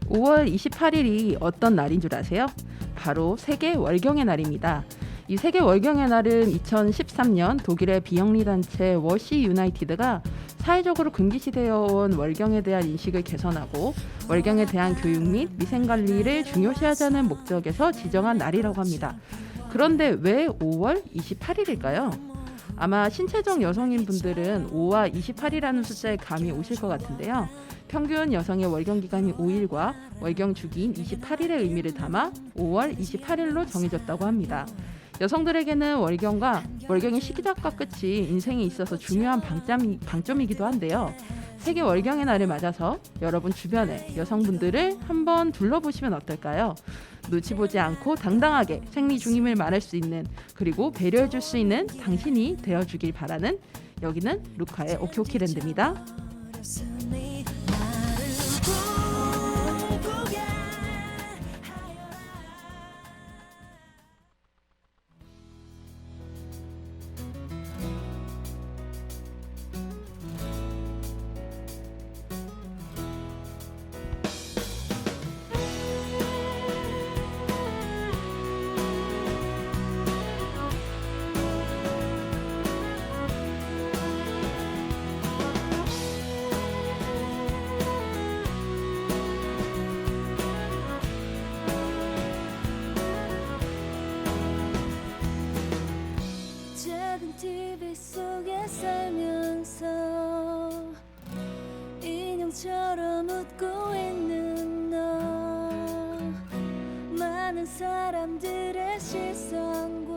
5월 28일이 어떤 날인 줄 아세요? 바로 세계 월경의 날입니다. 이 세계 월경의 날은 2013년 독일의 비영리 단체 워시 유나이티드가 사회적으로 금기시되어 온 월경에 대한 인식을 개선하고 월경에 대한 교육 및 위생관리를 중요시하자는 목적에서 지정한 날이라고 합니다. 그런데 왜 5월 28일일까요? 아마 신체적 여성인 분들은 5와 28이라는 숫자에 감이 오실 것 같은데요. 평균 여성의 월경 기간이 5일과 월경 주기인 28일의 의미를 담아 5월 28일로 정해졌다고 합니다. 여성들에게는 월경의 시작과 끝이 인생에 있어서 중요한 방점이기도 한데요. 세계 월경의 날을 맞아서 여러분 주변의 여성분들을 한번 둘러보시면 어떨까요? 눈치 보지 않고 당당하게 생리 중임을 말할 수 있는, 그리고 배려해 줄 수 있는 당신이 되어주길 바라는, 여기는 루카의 오키오키랜드입니다. 작은 TV 속에 살면서 인형처럼 웃고 있는 너, 많은 사람들의 시선과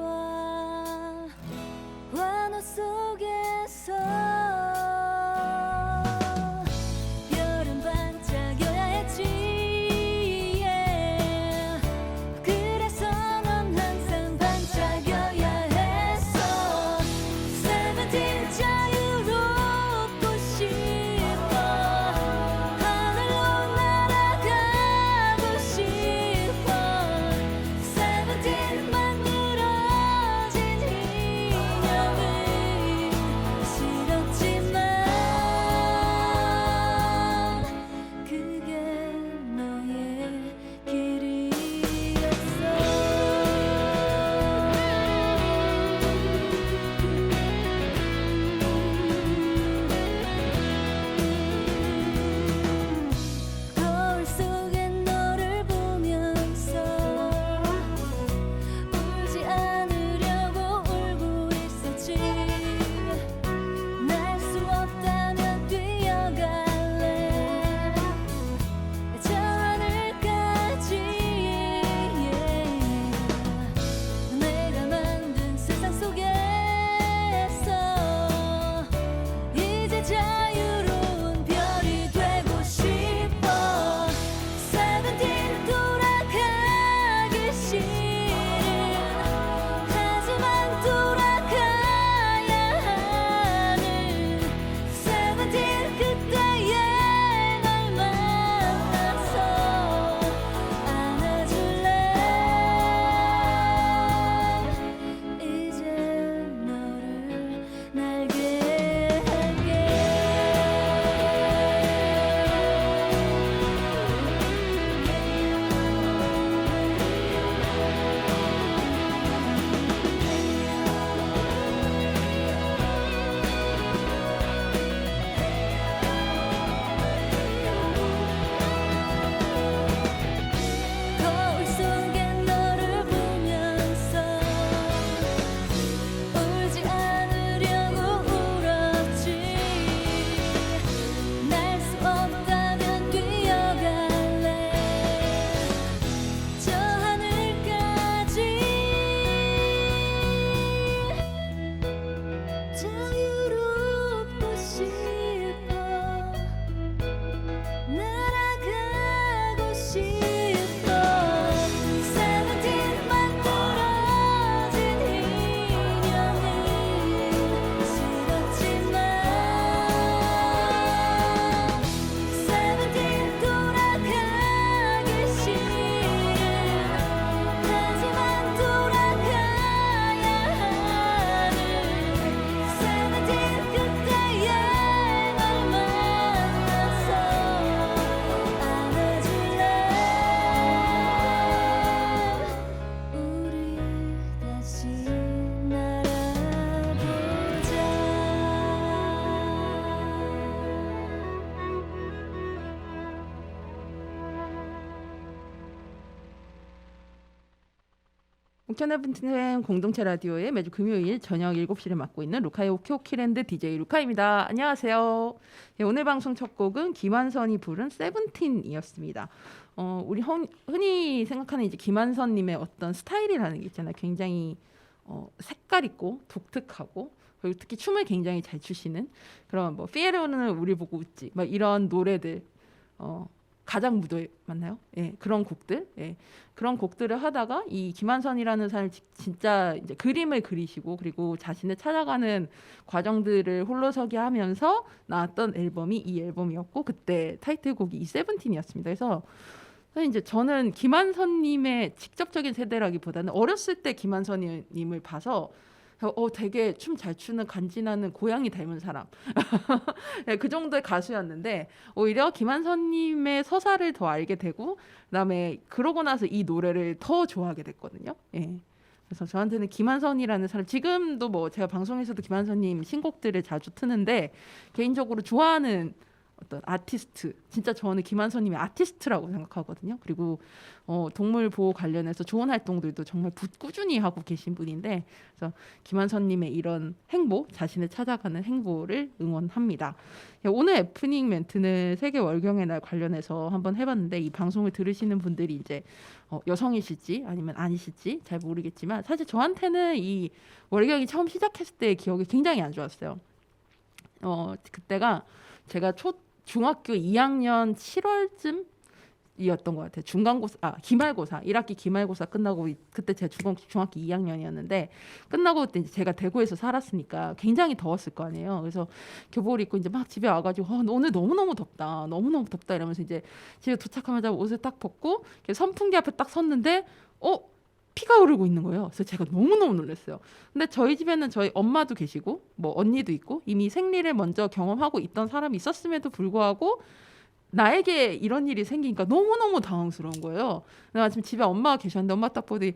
환호 속에서 별은 반짝여야 했지, yeah. 그래서 넌 항상 반짝여야 했어. 세븐틴 자유롭고 싶어. 하늘로 날아가고 싶어. 세븐틴 만물을 옥천에븐틴 공동체 라디오의 매주 금요일 저녁 7시를 맡고 있는 루카의 오키오키랜드 DJ 루카입니다. 안녕하세요. 네, 오늘 방송 첫 곡은 김한선이 부른 세븐틴이었습니다. 우리 흔히 생각하는 이제 김한선님의 어떤 스타일이라는 게 있잖아요. 굉장히 색깔 있고 독특하고 그리고 특히 춤을 굉장히 잘 추시는 그런 뭐 피에로는 우리 보고 웃지 막 이런 노래들 가장 무도회 맞나요? 예, 그런 곡들, 예, 그런 곡들을 하다가 이 김한선이라는 사람이 진짜 이제 그림을 그리시고 그리고 자신을 찾아가는 과정들을 홀로서기 하면서 나왔던 앨범이 이 앨범이었고 그때 타이틀곡이 이 세븐틴이었습니다. 그래서 이제 저는 김한선님의 직접적인 세대라기보다는 어렸을 때 김한선님을 봐서 되게 춤 잘 추는 간지나는 고양이 닮은 사람 네, 그 정도의 가수였는데 오히려 김한선님의 서사를 더 알게 되고 그다음에 그러고 나서 이 노래를 더 좋아하게 됐거든요. 예. 그래서 저한테는 김한선이라는 사람 지금도 뭐 제가 방송에서도 김한선님 신곡들을 자주 트는데 개인적으로 좋아하는 어떤 아티스트 진짜 저는 김한선님이 아티스트라고 생각하거든요. 그리고 동물 보호 관련해서 좋은 활동들도 정말 꾸준히 하고 계신 분인데 그래서 김한선님의 이런 행보 자신을 찾아가는 행보를 응원합니다. 오늘 애프닝 멘트는 세계 월경의 날 관련해서 한번 해봤는데 이 방송을 들으시는 분들이 이제 여성이실지 아니면 아니실지 잘 모르겠지만 사실 저한테는 이 월경이 처음 시작했을 때의 기억이 굉장히 안 좋았어요. 그때가 제가 중학교 2학년 7월쯤이었던 것 같아요. 기말고사 1학기 기말고사 끝나고 그때 제가 중학교 2학년이었는데 끝나고 그때 이제 제가 대구에서 살았으니까 굉장히 더웠을 거 아니에요. 그래서 교복을 입고 이제 막 집에 와가지고 오늘 너무너무 덥다 이러면서 이제 집에 도착하자마자 옷을 딱 벗고 선풍기 앞에 딱 섰는데 피가 흐르고 있는 거예요. 그래서 제가 너무너무 놀랐어요. 근데 저희 집에는 저희 엄마도 계시고 뭐 언니도 있고 이미 생리를 먼저 경험하고 있던 사람이 있었음에도 불구하고 나에게 이런 일이 생기니까 너무너무 당황스러운 거예요. 내가 지금 집에 엄마가 계셨는데 엄마 딱 보더니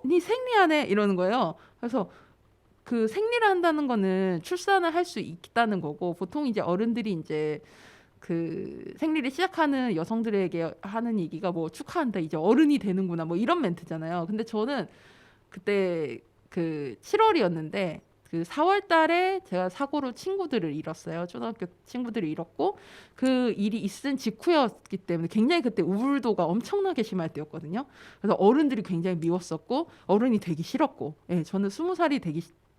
네 생리하네 이러는 거예요. 그래서 그 생리를 한다는 거는 출산을 할 수 있다는 거고 보통 이제 어른들이 이제 그 생리를 시작하는 여성들에게 하는 얘기가 뭐 축하한다 이제 어른이 되는구나 뭐 이런 멘트잖아요. 근데 저는 그때 그 7월이었는데 그 4월 달에 제가 사고로 친구들을 잃었어요. 초등학교 친구들을 잃었고 그 일이 있은 직후였기 때문에 굉장히 그때 우울도가 엄청나게 심할 때였거든요. 그래서 어른들이 굉장히 미웠었고 어른이 되기 싫었고 예, 저는 20살이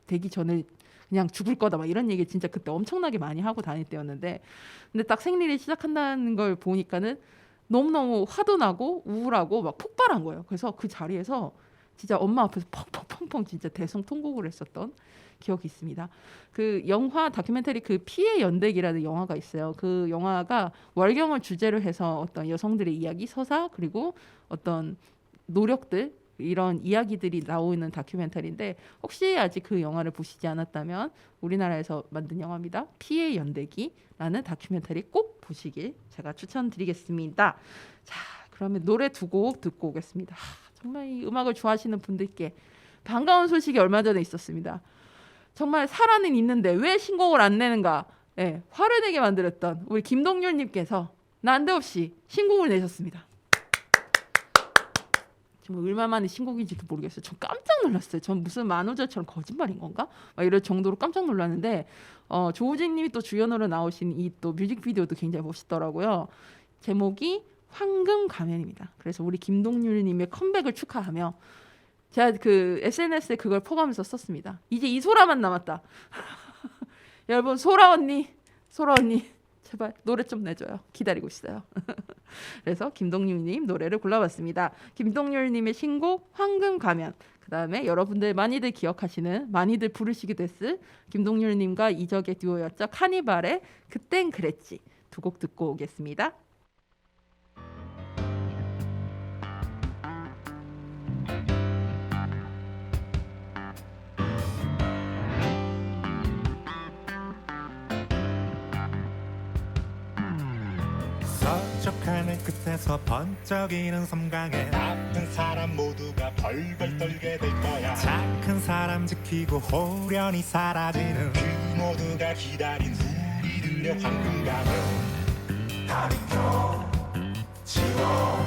되기 전에 그냥 죽을 거다 막 이런 얘기 진짜 그때 엄청나게 많이 하고 다닐 때였는데 근데 딱 생리를 시작한다는 걸 보니까는 너무너무 화도 나고 우울하고 막 폭발한 거예요. 그래서 그 자리에서 진짜 엄마 앞에서 펑펑펑펑 진짜 대성통곡을 했었던 기억이 있습니다. 그 영화 다큐멘터리 그 피의 연대기라는 영화가 있어요. 그 영화가 월경을 주제로 해서 어떤 여성들의 이야기, 서사 그리고 어떤 노력들 이런 이야기들이 나오는 다큐멘터리인데 혹시 아직 그 영화를 보시지 않았다면 우리나라에서 만든 영화입니다. 피의 연대기라는 다큐멘터리 꼭 보시길 제가 추천드리겠습니다. 자, 그러면 노래 2곡 듣고 오겠습니다. 정말 이 음악을 좋아하시는 분들께 반가운 소식이 얼마 전에 있었습니다. 정말 사라는 있는데 왜 신곡을 안 내는가 예, 화를 내게 만들었던 우리 김동률님께서 난데없이 신곡을 내셨습니다. 얼마 만에 신곡인지도 모르겠어요. 전 깜짝 놀랐어요. 전 무슨 만우절처럼 거짓말인 건가? 막 이럴 정도로 깜짝 놀랐는데 조우진님이 또 주연으로 나오신 이 또 뮤직비디오도 굉장히 멋있더라고요. 제목이 황금 가면입니다. 그래서 우리 김동률님의 컴백을 축하하며 제가 그 SNS에 그걸 포함해서 썼습니다. 이제 이소라만 남았다. 여러분 소라 언니 제발 노래 좀 내줘요. 기다리고 있어요. 그래서 김동률님 노래를 골라봤습니다. 김동률님의 신곡 황금 가면 그 다음에 여러분들 많이들 기억하시는 많이들 부르시기도 했을 김동률님과 이적의 듀오였죠. 카니발의 그땐 그랬지 2곡 듣고 오겠습니다. 서쪽 하늘 끝에서 번쩍이는 섬광에 나쁜 사람 모두가 벌벌 떨게 될 거야. 착한 사람 지키고 호련히 사라지는 그 모두가 기다린 우리들의 황금 가면 다 비켜 지워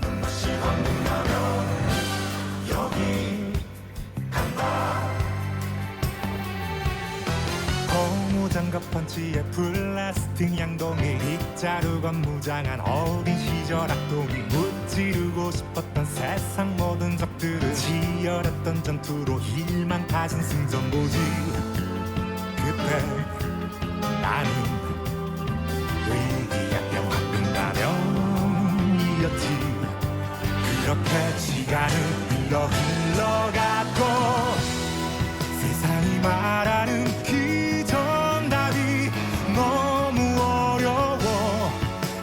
눈부신 황금 가면 도시의 플라스틱 양동이 빗자루건 무장한 어린 시절 악동이 무찌르고 싶었던 세상 모든 적들을 치열했던 전투로 희망타진 승전보지. 그때 나는 위기약병 화끈가면이었지. 그렇게 시간은 흘러가고 세상이 말하는 그 정답이 너무 어려워.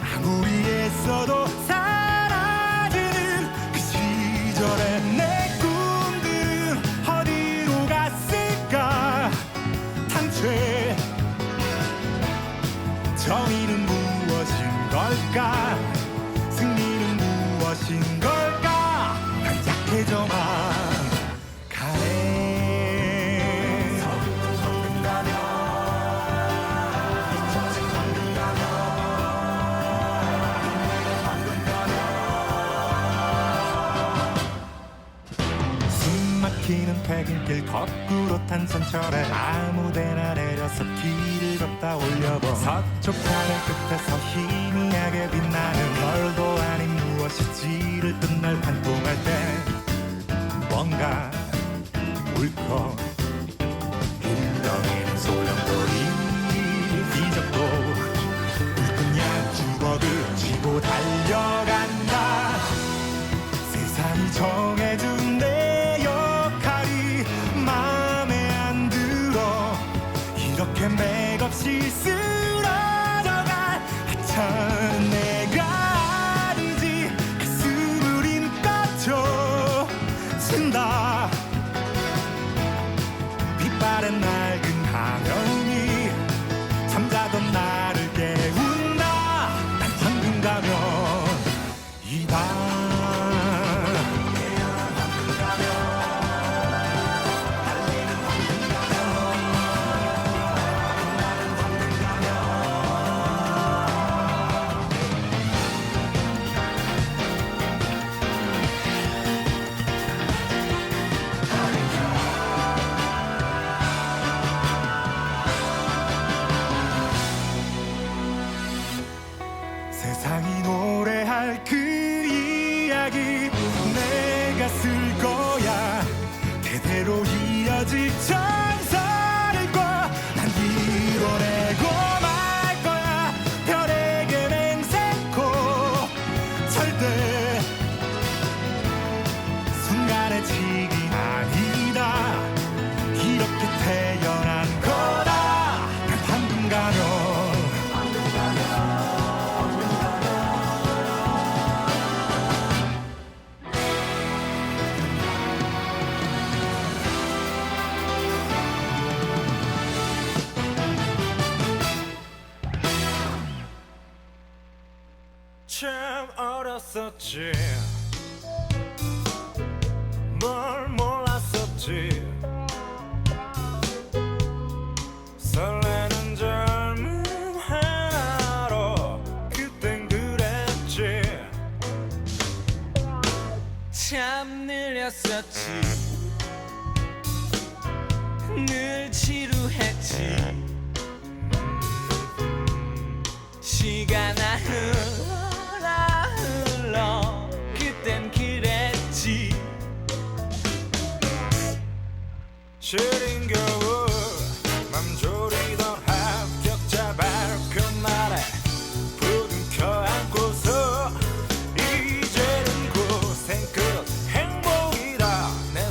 아무리 애써도 사라지는 그 시절의 내 꿈들은 어디로 갔을까. 당최 정의는 무엇인 걸까. 승리는 무엇인 걸까. 난 약해져만 가네. 막히는 퇴근길 거꾸로 탄 전철에 아무데나 내려서 길을 걷다 올려본 서쪽 하늘 끝에서 희미하게 빛나는 별도 아닌 무엇일지를 뜬 날 반동할 때 뭔가 울컥 흘러내는 소용돌이 뒤적도 불끈 양주먹을 쥐고 달려간다. 세상이 정해준 내 역할이 마음에 안 들어. 이렇게 맥없이 쓰러져갈 하찮은 내가 아니지. 가슴을 힘까쳐 쓴다. 빛바랜 낡은 하면이 잠자던 나를 깨운다. 난 황금 가면 이밤 세상이 노래할 그 이야기 내가 쓸 거야. 대대로 이어질 전설을 꿔. 난 이뤄내고 말 거야. 별에게 맹세코 절대 순간의 칙이 아니다. 이렇게 태어난 거다. 난 방금 가면 참 어렸었지. 뭘 몰랐었지. 설레는 젊은 하나로 그땐 그랬지. 참 느렸었지. 늘 지루했지. 시간아 흘러 그땐 그랬지. 시린 겨울 맘 졸이던 합격자 발표 날에 부둥 켜안고서 이제는 고생 끝 행복이다. 내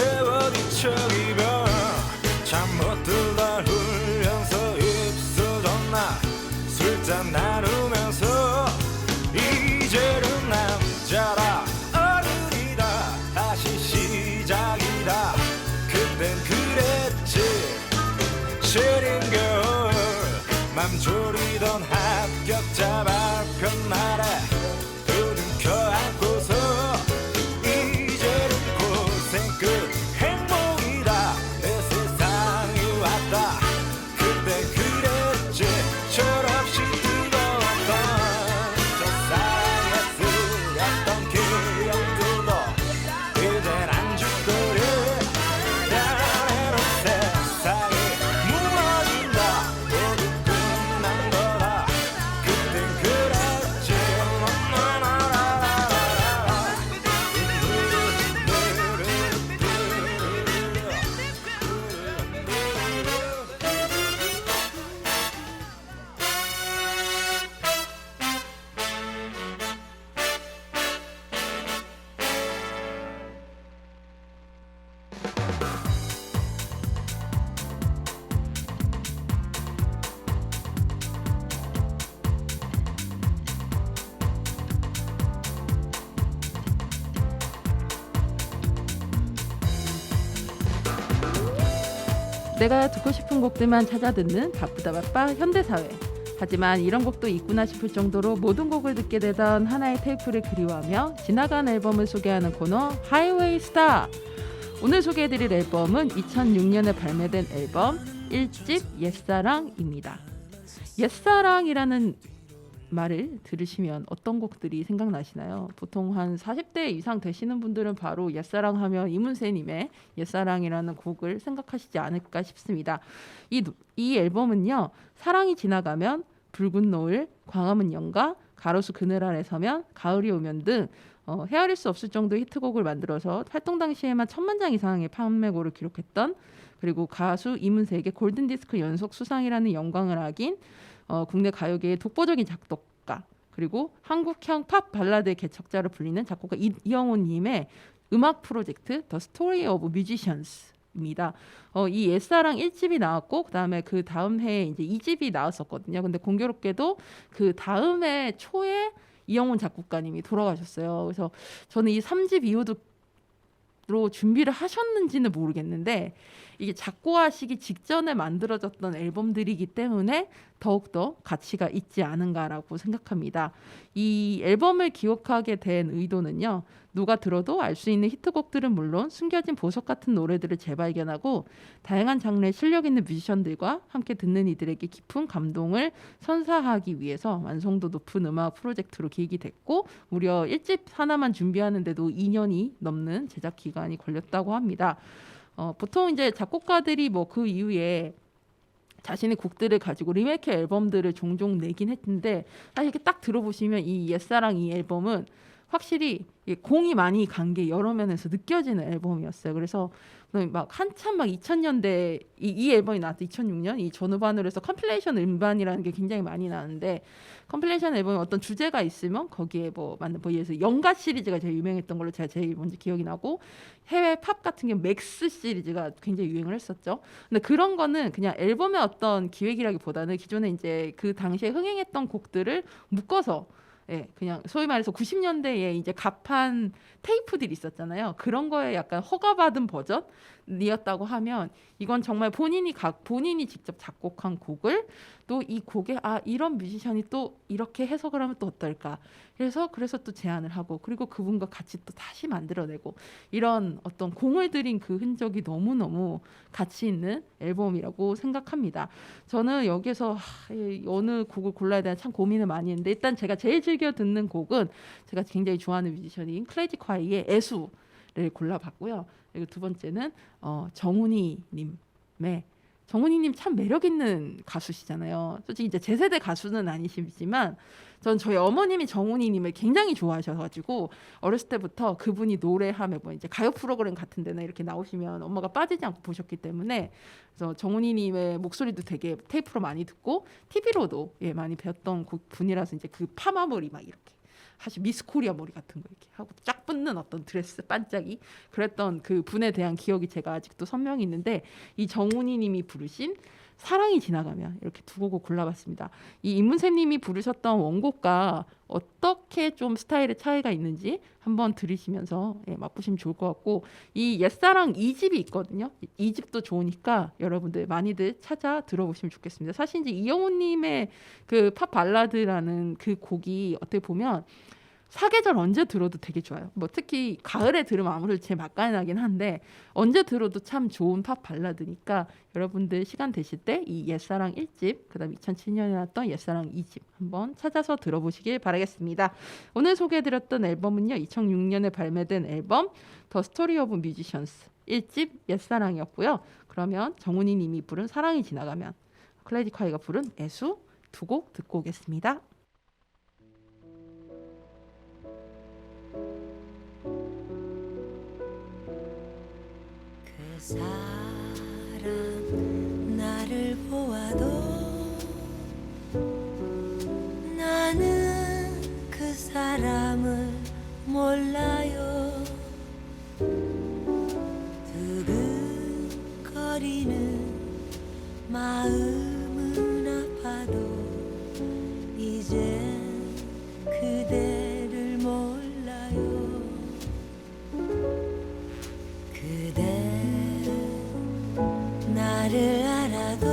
세월 뒤척이며 잠 못 들다 울면서 입술 줬나 술잔 나누면서 이제는 남자라 어른이다 다시 시작이다 그땐 그랬지 시린 겨울 맘 졸이던 합격자 발표 날에 두둥켜 안고서 이제는 고생 끝 행복이다 내 세상이 왔다 그땐 그랬지 철없이 뜨거웠던 저 사랑에 쓰였던 기억들도 이젠 안주거려 나는 세상이 무너진다 모두 끝난 거다 그땐 그랬지 내가 듣고 싶은 곡들만 찾아 듣는 바쁘다 바빠 현대사회. 하지만 이런 곡도 있구나 싶을 정도로 모든 곡을 듣게 되던 하나의 테이프를 그리워하며 지나간 앨범을 소개하는 코너 하이웨이 스타. 오늘 소개해드릴 앨범은 2006년에 발매된 앨범 1집 옛사랑입니다. 옛사랑이라는 말을 들으시면 어떤 곡들이 생각나시나요? 보통 한 40대 이상 되시는 분들은 바로 옛사랑 하면 이문세님의 옛사랑이라는 곡을 생각하시지 않을까 싶습니다. 이 앨범은요, 사랑이 지나가면, 붉은 노을, 광화문 연가, 가로수 그늘 아래 서면, 가을이 오면 등 헤아릴 수 없을 정도의 히트곡을 만들어서 활동 당시에만 1000만 장 이상의 판매고를 기록했던, 그리고 가수 이문세에게 골든디스크 연속 수상이라는 영광을 안긴 국내 가요계의 독보적인 작곡가, 그리고 한국형 팝 발라드의 개척자로 불리는 작곡가 이영호님의 음악 프로젝트 The Story of Musicians입니다. 이 옛사랑 1집이 나왔고 그다음에 그 다음 해에 이제 2집이 나왔었거든요. 근데 공교롭게도 그 다음 해 초에 이영훈 작곡가님이 돌아가셨어요. 그래서 저는 이 3집 이후로 준비를 하셨는지는 모르겠는데 이게 작곡하시기 직전에 만들어졌던 앨범들이기 때문에 더욱더 가치가 있지 않은가라고 생각합니다. 이 앨범을 기억하게 된 의도는요. 누가 들어도 알 수 있는 히트곡들은 물론 숨겨진 보석 같은 노래들을 재발견하고 다양한 장르의 실력 있는 뮤지션들과 함께 듣는 이들에게 깊은 감동을 선사하기 위해서 완성도 높은 음악 프로젝트로 기획이 됐고 무려 1집 하나만 준비하는데도 2년이 넘는 제작 기간이 걸렸다고 합니다. 보통 이제 작곡가들이 뭐 그 이후에 자신의 곡들을 가지고 리메이크 앨범들을 종종 내긴 했는데 사실 이렇게 딱 들어보시면 이 옛사랑 이 앨범은 확실히 공이 많이 간 게 여러 면에서 느껴지는 앨범이었어요. 그래서 막 한참 막 2000년대 이 앨범이 나왔던 2006년 이 전후반으로 해서 컴필레이션 음반이라는 게 굉장히 많이 나는데 컴필레이션 앨범에 어떤 주제가 있으면 거기에 뭐 예를 들어서 연가 시리즈가 제일 유명했던 걸로 제가 제일 먼저 기억이 나고 해외 팝 같은 게 맥스 시리즈가 굉장히 유행을 했었죠. 근데 그런 거는 그냥 앨범의 어떤 기획이라기보다는 기존에 이제 그 당시에 흥행했던 곡들을 묶어서 그냥 소위 말해서 90년대에 이제 가판 테이프들이 있었잖아요. 그런 거에 약간 허가받은 버전이었다고 하면 이건 정말 본인이 직접 작곡한 곡을 또 이 곡에 이런 뮤지션이 또 이렇게 해석을 하면 또 어떨까? 그래서 또 제안을 하고 그리고 그분과 같이 또 다시 만들어내고 이런 어떤 공을 들인 그 흔적이 너무너무 가치 있는 앨범이라고 생각합니다. 저는 여기서 어느 곡을 골라야 되나 참 고민을 많이 했는데 일단 제가 제일 즐겨 듣는 곡은 제가 굉장히 좋아하는 뮤지션인 클래지 콰이의 애수를 골라봤고요. 그리고 두 번째는 정훈이님의 정훈이님 참 매력 있는 가수시잖아요. 솔직히 이제 제 세대 가수는 아니시지만 전 저희 어머님이 정훈이님을 굉장히 좋아하셔가지고 어렸을 때부터 그분이 노래하면 뭐 이제 가요 프로그램 같은 데나 이렇게 나오시면 엄마가 빠지지 않고 보셨기 때문에 그래서 정훈이님의 목소리도 되게 테이프로 많이 듣고 TV로도 많이 배웠던 분이라서 이제 그 파마머리 막 이렇게 사실 미스 코리아 머리 같은 거 이렇게 하고 쫙 붙는 어떤 드레스 반짝이 그랬던 그 분에 대한 기억이 제가 아직도 선명히 있는데 이 정훈이님이 부르신 사랑이 지나가면 이렇게 두 곡을 골라봤습니다. 이 임문세님이 부르셨던 원곡과 어떻게 좀 스타일의 차이가 있는지 한번 들으시면서 맛보시면 좋을 것 같고 이 옛사랑 2집이 있거든요. 2집도 좋으니까 여러분들 많이들 찾아 들어보시면 좋겠습니다. 사실 이제 이영훈님의 그 팝 발라드라는 그 곡이 어떻게 보면 사계절 언제 들어도 되게 좋아요. 뭐 특히 가을에 들으면 아무래도 제일 맛깔나긴 한데 언제 들어도 참 좋은 팝 발라드니까 여러분들 시간 되실 때 이 옛사랑 1집 그다음 2007년에 나왔던 옛사랑 2집 한번 찾아서 들어보시길 바라겠습니다. 오늘 소개해드렸던 앨범은요. 2006년에 발매된 앨범 더 스토리 오브 뮤지션스 1집 옛사랑이었고요. 그러면 정훈이 님이 부른 사랑이 지나가면 클래디카이가 부른 애수 두 곡 듣고 오겠습니다. 그 사람 나를 보아도 나는 그 사람을 몰라요. 두근거리는 마음은 아파도 이제 그대를 몰라요. 그대 나를 알아도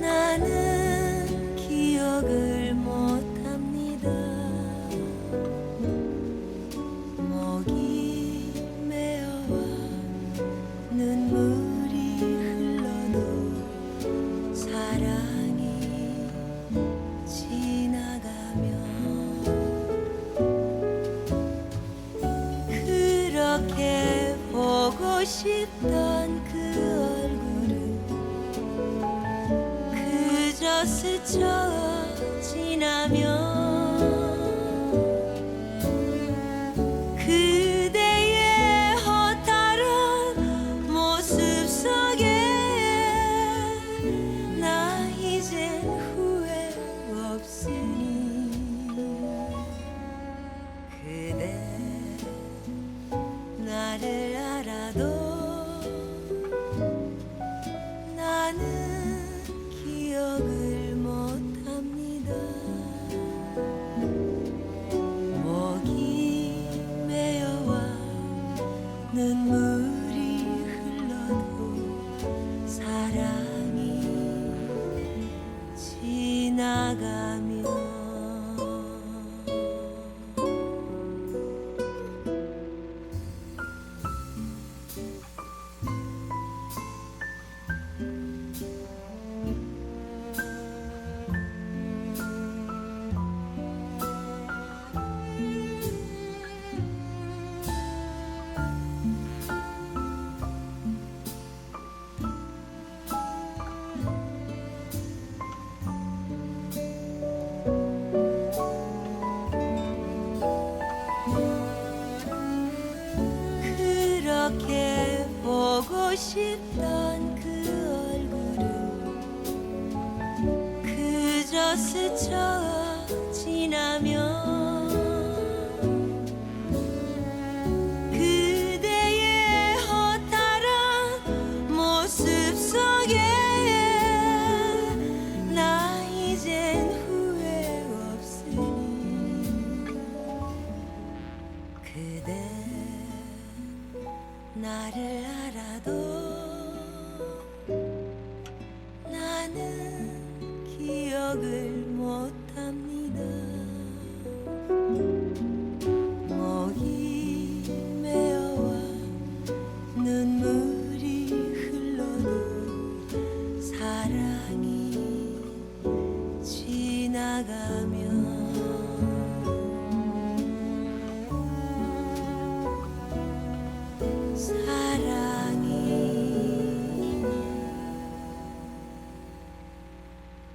나는 기억을 못합니다. 목이 메어와 눈물이 흘러도 사랑이 지나가면 그렇게 보고 싶던 그 얼굴을 그저 스쳐 지나면 그대의 허탈한 모습 속에 나 이제 후회 없으니 그대 나를 알아도 나는 기억을 못합니다. 목이 메어와 눈물이 흘러도 사랑이 지나가면 그렇게 보고 싶던 그 얼굴을 그저 스쳐 지나면 그대의 허탈한 모습 속에 나 이젠 후회 없으니 그대 나를 알아도 나는 기억을 못합니다. 목이 메어와 눈물이 흘러도 사랑이 지나가면 사랑이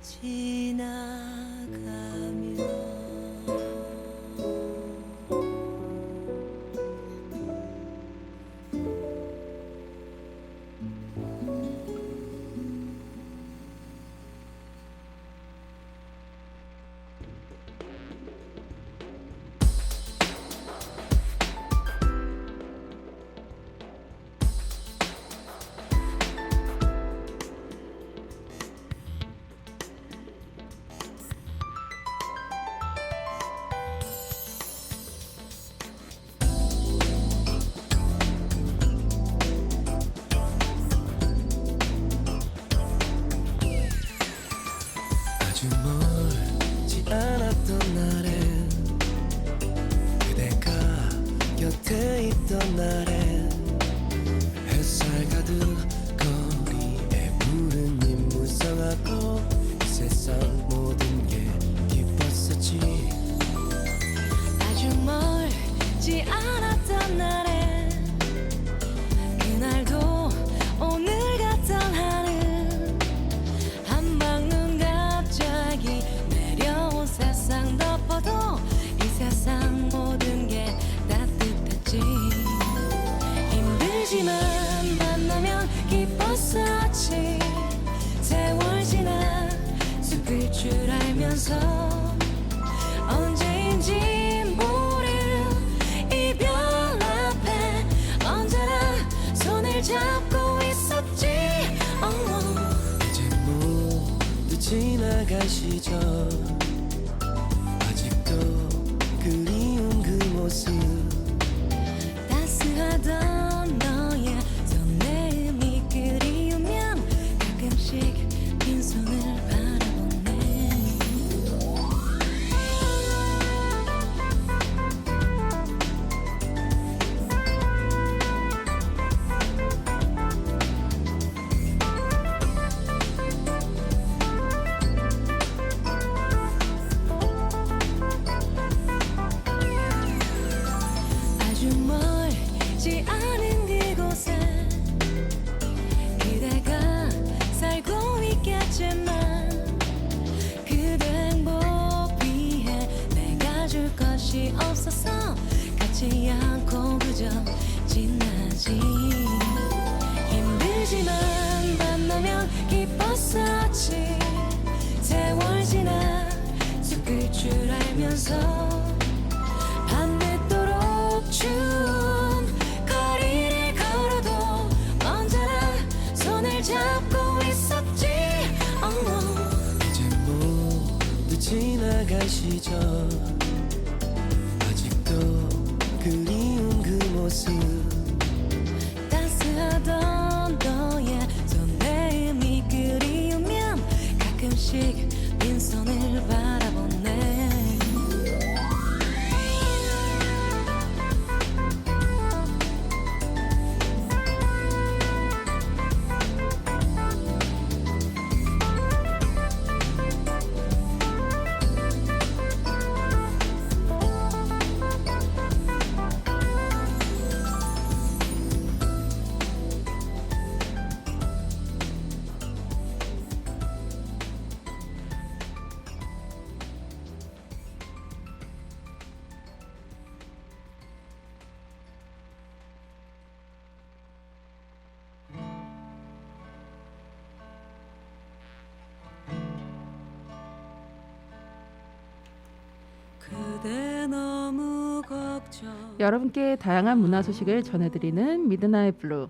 지나 있던 날엔 햇살 가득 거리에 푸른 잎 무성하고 세상 모든 게 기뻤었지. 아주 멀지 않았던 날에 그날도 오늘 같던 하늘 한방눈 갑자기 내려온 세상 덮어도 이 세상 모든 게 따뜻했지. 힘들지만 만나면 기뻤었지. 세월 지나 숲일 줄 알면서 언제인지 모른 이별 앞에 언제나 손을 잡고 있었지. 이제 모두 지나간 시절 아직도 그리운 그 모습. 따스하던 너의 손내음이 그리우면 가끔씩 빈손을 바라보네. 아주 멀지 않은 그곳에 그대가 살고 있겠지만 그대 행복 위해 내가 줄 것이 없어서 갖지 않고 그저 지나지. 힘들지만 만나면 기뻤었지. 세월 지나 숲일 줄 알면서 밤늦도록 추운 거리를 걸어도 언제나 손을 잡고 있었지. 이제 모두 지나간 시절 아직도 그리운 그 모습. 따스하던 너의 손내음이 그리우면 가끔씩 빈손을 바라보네. 그대 너무 걱정. 여러분께 다양한 문화 소식을 전해드리는 미드나잇 블루.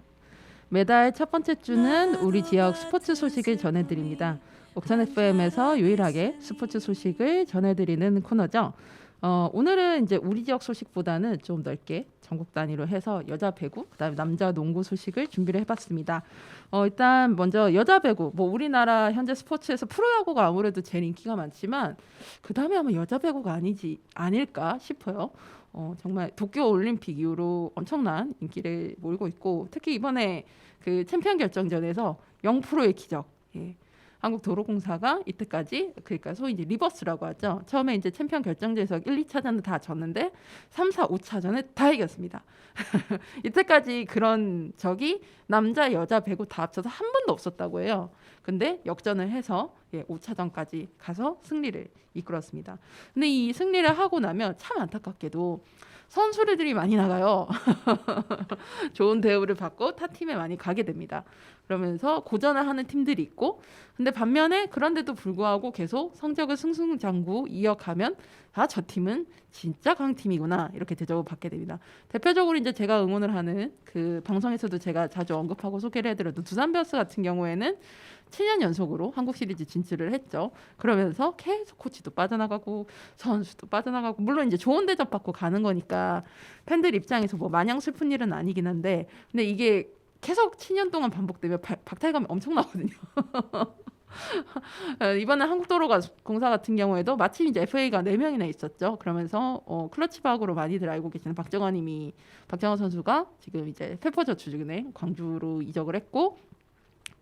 매달 첫 번째 주는 우리 지역 스포츠 소식을 전해드립니다. 옥천 FM에서 유일하게 스포츠 소식을 전해드리는 코너죠. 오늘은 이제 우리 지역 소식보다는 좀 넓게 전국 단위로 해서 여자 배구, 그다음에 남자 농구 소식을 준비를 해봤습니다. 일단 먼저 여자 배구, 뭐 우리나라 현재 스포츠에서 프로야구가 아무래도 제일 인기가 많지만 그 다음에 아마 여자 배구가 아닐까 싶어요. 정말 도쿄 올림픽 이후로 엄청난 인기를 몰고 있고 특히 이번에 그 챔피언 결정전에서 0%의 기적. 예. 한국도로공사가 이때까지 그러니까 소위 이제 리버스라고 하죠. 처음에 이제 챔피언 결정전에서 1, 2차전은 다 졌는데 3, 4, 5차전에 다 이겼습니다. 이때까지 그런 적이 남자, 여자 배구 다 합쳐서 한 번도 없었다고 해요. 근데 역전을 해서 5차전까지 가서 승리를 이끌었습니다. 근데 이 승리를 하고 나면 참 안타깝게도 선수들이 많이 나가요. 좋은 대우를 받고 타 팀에 많이 가게 됩니다. 그러면서 고전을 하는 팀들이 있고 근데 반면에 그런데도 불구하고 계속 성적을 승승장구 이어가면 저 팀은 진짜 강팀이구나 이렇게 대접을 받게 됩니다. 대표적으로 이제 제가 응원을 하는 그 방송에서도 제가 자주 언급하고 소개를 해드렸던 두산 베어스 같은 경우에는 7년 연속으로 한국 시리즈 진출을 했죠. 그러면서 계속 코치도 빠져나가고 선수도 빠져나가고 물론 이제 좋은 대접 받고 가는 거니까 팬들 입장에서 뭐 마냥 슬픈 일은 아니긴 한데 근데 이게 계속 7년 동안 반복되면 박탈감이 엄청 나거든요. 이번에 한국도로공사 같은 경우에도 마침 이제 FA가 4명이나 있었죠. 그러면서 클러치박으로 많이들 알고 계시는 박정환 선수가 지금 이제 페퍼저축은행 광주로 이적을 했고,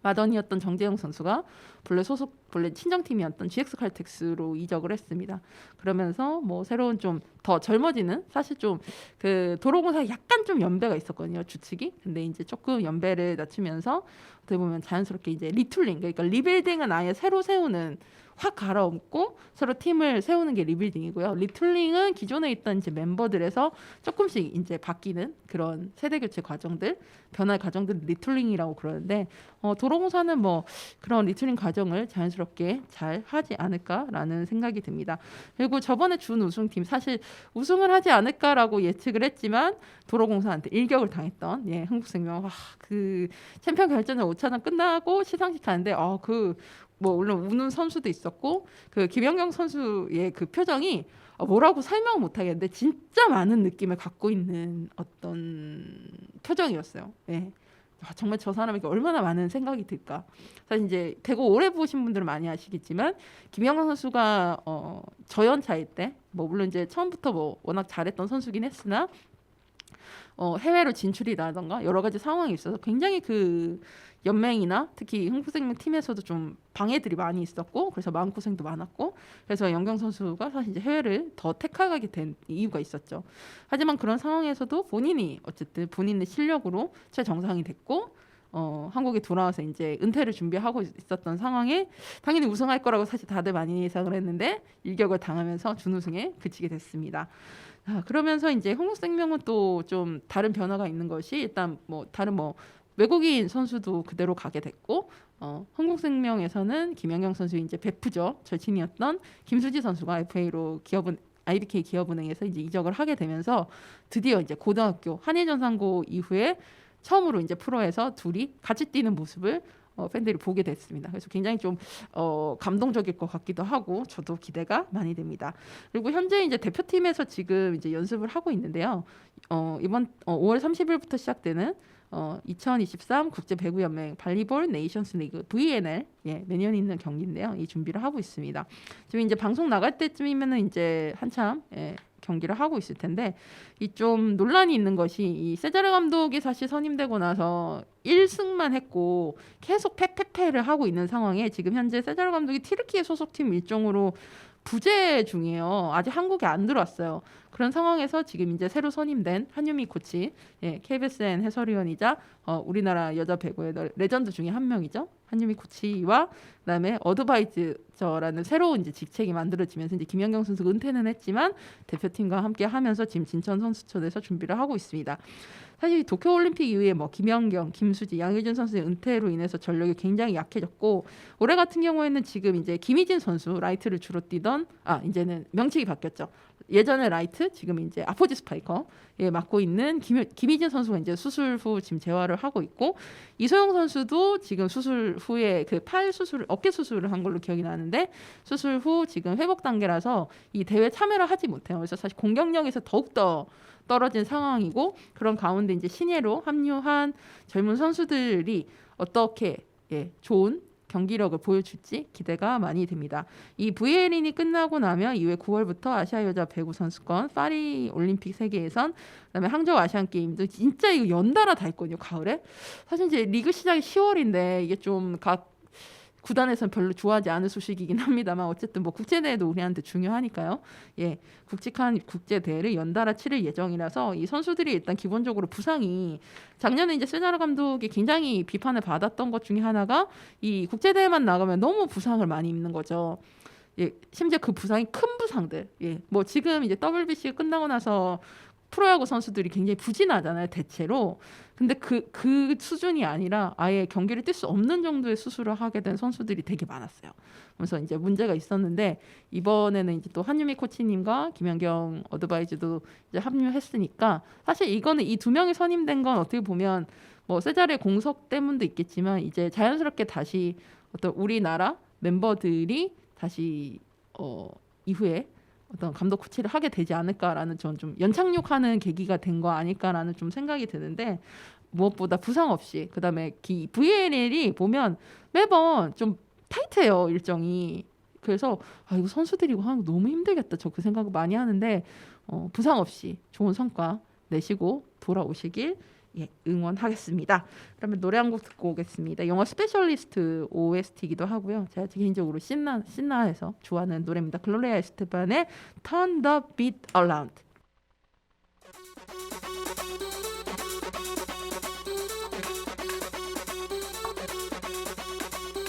마던이었던 정재영 선수가 본래 친정팀이었던 GX칼텍스로 이적을 했습니다. 그러면서 뭐 새로운 좀 더 젊어지는, 사실 좀 그 도로공사 약간 좀 연배가 있었거든요, 주축이. 근데 이제 조금 연배를 낮추면서 어떻게 보면 자연스럽게 이제 리툴링, 그러니까 리빌딩은 아예 새로 세우는, 확 갈아엎고 새로 팀을 세우는 게 리빌딩이고요. 리툴링은 기존에 있던 이제 멤버들에서 조금씩 이제 바뀌는 그런 세대 교체 과정들, 변화 과정들 리툴링이라고 그러는데, 도로공사는 뭐 그런 리툴링 과정을 자연스럽게 잘 하지 않을까라는 생각이 듭니다. 그리고 저번에 준 우승팀, 사실 우승을 하지 않을까라고 예측을 했지만 도로공사한테 일격을 당했던 흥국생명, 그 챔피언 결전을 5차전 끝나고 시상식 하는데 뭐 물론 우는 선수도 있었고, 그 김연경 선수의 그 표정이 뭐라고 설명 못 하겠는데 진짜 많은 느낌을 갖고 있는 어떤 표정이었어요. 예. 정말 저 사람에게 얼마나 많은 생각이 들까. 사실 이제 대구 오래 보신 분들은 많이 아시겠지만, 김연경 선수가 저연차일 때, 뭐 물론 이제 처음부터 뭐 워낙 잘했던 선수긴 했으나 해외로 진출이라던가 여러 가지 상황이 있어서 굉장히 그 연맹이나 특히 흥국생명 팀에서도 좀 방해들이 많이 있었고, 그래서 마음고생도 많았고, 그래서 연경 선수가 사실 이제 해외를 더 택하게 된 이유가 있었죠. 하지만 그런 상황에서도 본인이 어쨌든 본인의 실력으로 최정상이 됐고, 한국에 돌아와서 이제 은퇴를 준비하고 있었던 상황에 당연히 우승할 거라고 사실 다들 많이 예상을 했는데 일격을 당하면서 준우승에 그치게 됐습니다. 그러면서 이제 흥국생명은 또 좀 다른 변화가 있는 것이, 일단 뭐 다른 뭐 외국인 선수도 그대로 가게 됐고, 흥국생명에서는 김연경 선수 이제 베프죠, 절친이었던 김수지 선수가 FA로 IBK 기업은행에서 이제 이적을 하게 되면서 드디어 이제 고등학교 한일전상고 이후에 처음으로 이제 프로에서 둘이 같이 뛰는 모습을 팬들이 보게 됐습니다. 그래서 굉장히 좀 감동적일 것 같기도 하고 저도 기대가 많이 됩니다. 그리고 현재 이제 대표팀에서 지금 이제 연습을 하고 있는데요. 이번 5월 30일부터 시작되는 2023 국제배구연맹 발리볼 네이션스 리그 VNL, 매년 있는 경기인데요. 이 준비를 하고 있습니다. 지금 이제 방송 나갈 때쯤이면은 이제 한참 경기를 하고 있을 텐데, 이 좀 논란이 있는 것이, 이 세자르 감독이 사실 선임되고 나서 1승만 했고 계속 패패패를 하고 있는 상황에 지금 현재 세자르 감독이 튀르키예 소속팀 일정으로 부재 중이에요. 아직 한국에 안 들어왔어요. 그런 상황에서 지금 이제 새로 선임된 한유미 코치, KBSN 해설위원이자 우리나라 여자 배구의 레전드 중에 한 명이죠. 한유미 코치와 그다음에 어드바이저라는 새로운 이제 직책이 만들어지면서 이제 김연경 선수가 은퇴는 했지만 대표팀과 함께 하면서 지금 진천 선수촌에서 준비를 하고 있습니다. 사실 도쿄올림픽 이후에 뭐 김연경, 김수지, 양효준 선수의 은퇴로 인해서 전력이 굉장히 약해졌고, 올해 같은 경우에는 지금 이제 김희진 선수 라이트를 주로 뛰던, 이제는 명칭이 바뀌었죠. 예전에 라이트, 지금 이제 아포지 스파이커 맡고 있는 김희진 선수가 이제 수술 후 지금 재활을 하고 있고, 이소영 선수도 지금 수술 후에 그 어깨 수술을 한 걸로 기억이 나는데, 수술 후 지금 회복 단계라서 이 대회 참여를 하지 못해요. 그래서 사실 공격력에서 더욱더 떨어진 상황이고, 그런 가운데 이제 신예로 합류한 젊은 선수들이 어떻게 좋은 경기력을 보여줄지 기대가 많이 됩니다. 이 VL인이 끝나고 나면 이후에 9월부터 아시아 여자 배구 선수권, 파리 올림픽 세계예선, 그다음에 항저우 아시안 게임도 진짜 이거 연달아 다 있거든요. 가을에. 사실 이제 리그 시작이 10월인데 이게 좀 각 구단에서는 별로 좋아하지 않은 소식이긴 합니다만, 어쨌든 뭐 국제대회도 우리한테 중요하니까요. 굵직한 국제대회를 연달아 치를 예정이라서 이 선수들이 일단 기본적으로 부상이, 작년에 이제 세자르 감독이 굉장히 비판을 받았던 것 중에 하나가 이 국제대회만 나가면 너무 부상을 많이 입는 거죠. 심지어 그 부상이 큰 부상들. 뭐 지금 이제 WBC 끝나고 나서 프로야구 선수들이 굉장히 부진하잖아요, 대체로. 근데 그 수준이 아니라 아예 경기를 뛸 수 없는 정도의 수술을 하게 된 선수들이 되게 많았어요. 그래서 이제 문제가 있었는데, 이번에는 이제 또 한유미 코치님과 김연경 어드바이저도 이제 합류했으니까, 사실 이거는 이 두 명이 선임된 건 어떻게 보면 뭐 세자르의 공석 때문도 있겠지만, 이제 자연스럽게 다시 어떤 우리나라 멤버들이 다시 이후에 어떤 감독 코치를 하게 되지 않을까라는, 전 좀 연착륙하는 계기가 된 거 아닐까라는 좀 생각이 드는데, 무엇보다 부상 없이, 그다음에 VNL이 보면 매번 좀 타이트해요, 일정이. 그래서 이거 선수들이 이거 하면 너무 힘들겠다. 저 그 생각을 많이 하는데 부상 없이 좋은 성과 내시고 돌아오시길 응원하겠습니다. 그러면 노래 한 곡 듣고 오겠습니다. 영화 스페셜리스트 OST이기도 하고요. 제가 개인적으로 신나해서 좋아하는 노래입니다. 글로리아 에스테반의 Turn the Beat Around.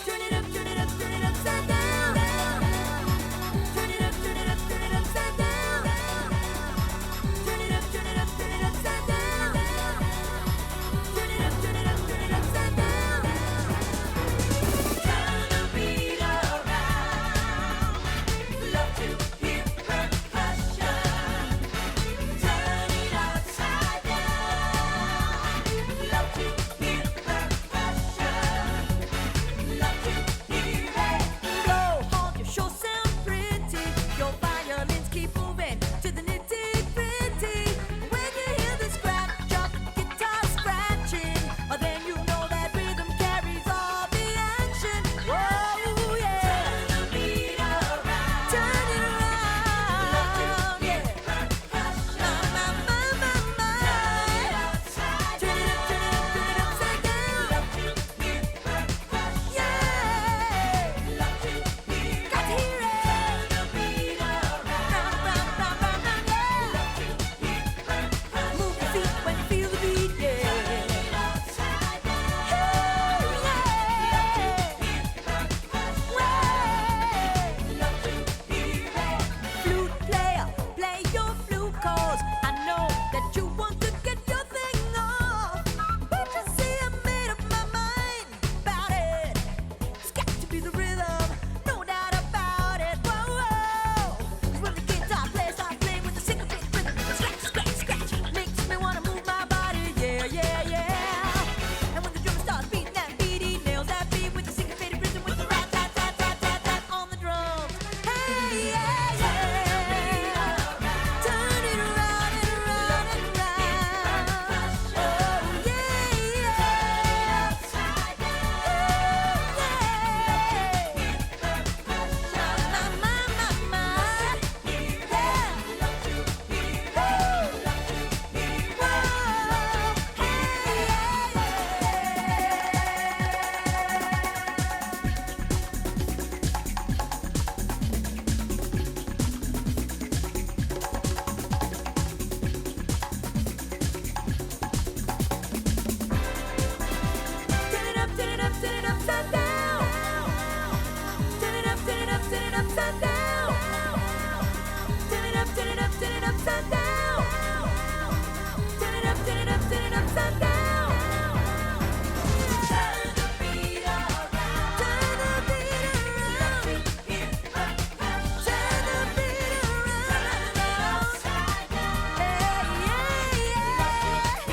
Turn it up, turn it up, turn it upside down. Turn it up, turn it up, turn it upside down. Turn it up, turn it up, turn it upside down. Turn it up, turn it up, turn it upside down. Turn the beat around. Love to hear percussion. Turn it upside down. Love to hear percussion. Love to hear it blow. Hold your show sound pretty. Your violins keep moving to the nitty gritty. When you hear the scratch of the guitar scratching, then you know that rhythm carries all the action. Whoa, yeah. Turn the beat around. Turn it around. Love to hear percussion. My, my, my, my. Turn it upside down. Turn it up, turn it up, turn it upside down. Love to hear percussion. Yeah. Love to hear it. Got to hear it. Turn the beat around. Round, round, round, round, round, yeah. Love to hear percussion. Move your feet when you feel the beat, yeah. Turn it upside down. Hey, yeah. Love to hear it. Flute player, play your flute 'cause I know that you want to get your thing off. But you see, I made up my mind about it. It's got to be the rhythm, no doubt about it. Whoa, whoa. 'Cause when the guitar player starts playing with the syncopate rhythm, scratch, scratch, scratch, makes me wanna move my body, yeah, yeah, yeah. And when the drummer starts beating that beat, he nails that beat with the syncopated rhythm with the rat, tat, tat, tat, tat, tat on the drums. Hey, yeah, yeah. Turn it around and around and around. Oh, yeah, yeah. Upside down. Oh, yeah. My, my, my, my. Yeah. Love to hear it. Love to hear it. Whoa. Turn it up, turn it up, turn it upside down. Turn it up, turn it up, turn it upside down. Turn it up, turn it up, turn it upside down. Turn it up, turn it up, turn it upside down. Turn the beat around. Turn the beat around. Turn the beat around. Upside down. Hey, yeah,